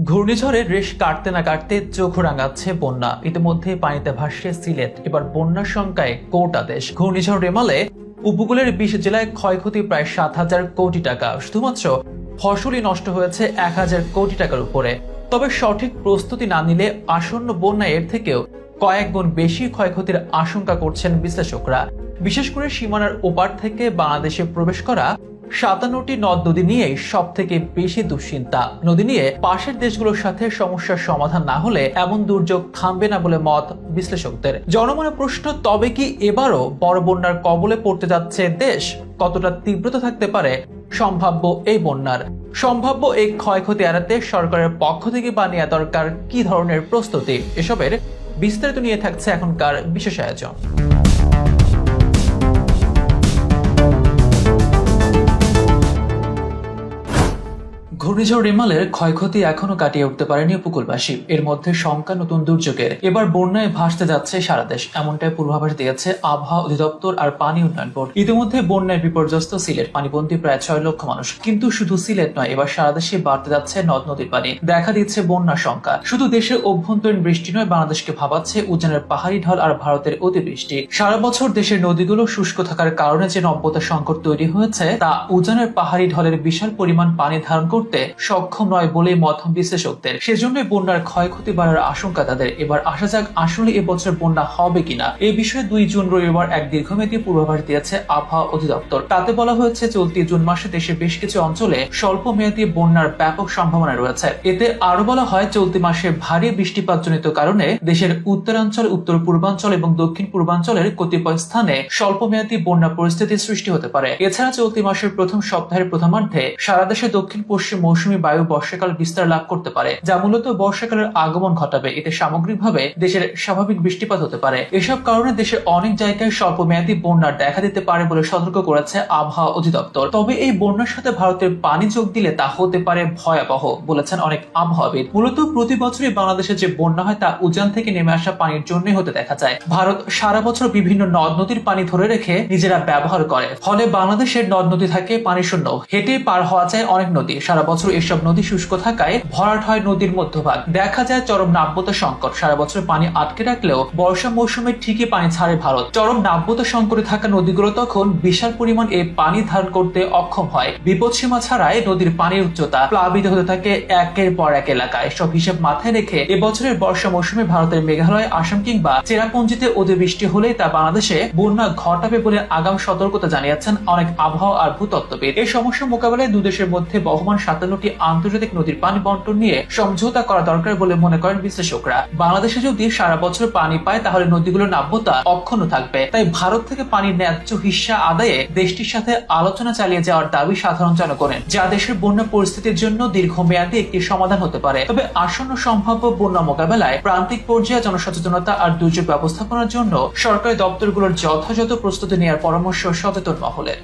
ঘূর্ণিঝড়ের রেশ কাটতে না কাটতে চোখ রাঙাচ্ছে বন্যা। ইতিমধ্যে পানিতে ভাসছে সিলেট, এবার বন্যার সংখ্যায় গোটা দেশ। ঘূর্ণিঝড় রেমালে উপকূলের 20 জেলায় ক্ষয়ক্ষতি প্রায় 7,000 কোটি টাকা। শুধুমাত্র ফসলই নষ্ট হয়েছে 1,000 কোটি টাকার উপরে। তবে সঠিক প্রস্তুতি না নিলে আসন্ন বন্যায় এর থেকেও কয়েক গুণ বেশি ক্ষয়ক্ষতির আশঙ্কা করছেন বিশ্লেষকরা। বিশেষ করে সীমানার ওপার থেকে বাংলাদেশে প্রবেশ করা 57টি নদ নদী নিয়েই সব থেকে বেশি দুশ্চিন্তা। নদী নিয়ে পাশের দেশগুলোর সাথে সমস্যার সমাধান না হলে এমন দুর্যোগ থামবে না বলে মত বিশ্লেষকদের। জনমনে প্রশ্ন, তবে কি এবারও বড় বন্যার কবলে পড়তে যাচ্ছে দেশ? কতটা তীব্রতা থাকতে পারে সম্ভাব্য এই বন্যার? সম্ভাব্য এই ক্ষয়ক্ষতি এড়াতে সরকারের পক্ষ থেকে বা নেওয়া দরকার কি ধরনের প্রস্তুতি? এসবের বিস্তারিত নিয়ে থাকছে এখনকার বিশেষ আয়োজন। ঘূর্ণিঝড় রেমালের ক্ষয়ক্ষতি এখনো কাটিয়ে উঠতে পারেনি উপকূলবাসী। এর মধ্যে শঙ্কা নতুন দুর্যোগের। এবার বন্যায় ভাসতে যাচ্ছে সারা দেশ, এমনটাই পূর্বাভাস দিয়েছে আবহাওয়া অধিদপ্তর আর পানি উন্নয়ন বোর্ড। ইতিমধ্যে বন্যায় বিপর্যস্ত সিলেট, পানিবন্দী প্রায় 6 লক্ষ মানুষ। কিন্তু শুধু সিলেট নয়, এবার সারা দেশে বাড়তে যাচ্ছে নদ নদীর পানি, দেখা দিচ্ছে বন্যার সংখ্যা। শুধু দেশের অভ্যন্তরীণ বৃষ্টি নয়, বাংলাদেশকে ভাবাচ্ছে উজানের পাহাড়ি ঢল আর ভারতের অতিবৃষ্টি। সারা বছর দেশের নদীগুলো শুষ্ক থাকার কারণে যে নব্যতা সংকট তৈরি হয়েছে, তা উজানের পাহাড়ি ঢলের বিশাল পরিমাণ পানি ধারণ করতে সক্ষম নয় বলেই মত বিশ্লেষকদের। সেজন্যই বন্যার ক্ষয়ক্ষতি বাড়ার আশঙ্কা তাদের। এবার আসা যাক, আসলে এবছর বন্যা হবে কিনা। এই বিষয়ে 2 জুন রবিবার এক দীর্ঘমেয়াদী পূর্বাভাস দিয়েছে আবহাওয়া অধিদপ্তর। তাতে বলা হয়েছে, চলতি জুন মাসে দেশের বেশ কিছু অঞ্চলে স্বল্প মেয়াদী বন্যার ব্যাপক সম্ভাবনা রয়েছে। এতে আরো বলা হয়, চলতি মাসে ভারী বৃষ্টিপাত জনিত কারণে দেশের উত্তরাঞ্চল, উত্তর পূর্বাঞ্চল এবং দক্ষিণ পূর্বাঞ্চলের কতিপয় স্থানে স্বল্প মেয়াদী বন্যা পরিস্থিতির সৃষ্টি হতে পারে। এছাড়া চলতি মাসের প্রথম সপ্তাহের প্রথমার্ধে সারা দেশে দক্ষিণ পশ্চিম মৌসুমী বায়ু বর্ষাকাল বিস্তার লাভ করতে পারে, যা মূলত বর্ষাকালের আগমন ঘটাবে। এতে সামগ্রিকভাবে দেশের স্বাভাবিক বৃষ্টিপাত হতে পারে। এসব কারণে দেশের অনেক জায়গায় স্বল্প মেয়াদী বন্যার দেখা দিতে পারে বলে সতর্ক করেছে আবহাওয়া অধিদপ্তর। তবে এই বন্যার সাথে ভারতের পানি যোগ দিলে তা হতে পারে ভয়াবহ, বলেছেন অনেক আবহাওয়াবিদ। মূলত প্রতি বছরই বাংলাদেশে যে বন্যা হয়, তা উজান থেকে নেমে আসা পানির জন্যই হতে দেখা যায়। ভারত সারা বছর বিভিন্ন নদ নদীর পানি ধরে রেখে নিজেরা ব্যবহার করে, ফলে বাংলাদেশের নদ নদী থাকে পানি শূন্য। হেঁটে পার হওয়া যায় অনেক নদী। সারা বছর এসব নদী শুষ্ক থাকায় ভরাট হয় নদীর মধ্যভাগ। দেখা যায় চরম নাব্যতা সংকট। সারা বছর পানি আটকে রাখলেও বর্ষা মৌসুমে ঠিকই পানি ছাড়ে ভারত। চরম নাব্যতা সংকটে থাকা নদীগুলো তখন বিশাল পরিমাণ এই পানি ধারণ করতে অক্ষম হয়। বিপদসীমা ছাড়াই নদীর পানির উচ্চতা প্লাবিত হতে থাকে একের পর এক এলাকায়। সব হিসেব মাথায় রেখে এবছরের বর্ষা মৌসুমে ভারতের মেঘালয়, আসাম কিংবা চেরাপুঞ্জিতে অতিবৃষ্টি হলেই তা বাংলাদেশে বন্যা ঘটাবে বলে আগাম সতর্কতা জানিয়েছেন অনেক আবহাওয়া আর ভূতত্ত্ববিদ। এই সমস্যা মোকাবেলায় দুদেশের মধ্যে বহমান 57টি আন্তর্জাতিক নদীর পানি বন্টন নিয়ে সমঝোতা করা দরকার বলে মনে করেন বিশ্লেষকরা। বাংলাদেশে যদি সারা বছর পানি পায়, তাহলে নদীগুলোর নাব্যতা অক্ষুণ্ণ থাকবে। তাই ভারত থেকে পানির ন্যায্য হিস্সা আদায়ে দেশটির সাথে আলোচনা চালিয়ে যাওয়ার দাবি সাধারণ জনগণের, যা দেশের বন্যা পরিস্থিতির জন্য দীর্ঘমেয়াদী একটি সমাধান হতে পারে। তবে আসন্ন সম্ভাব্য বন্যা মোকাবেলায় প্রান্তিক পর্যায়ে জনসচেতনতা আর দুর্যোগ ব্যবস্থাপনার জন্য সরকারি দপ্তরগুলোর যথাযথ প্রস্তুতি নেওয়ার পরামর্শ সচেতন মহলের।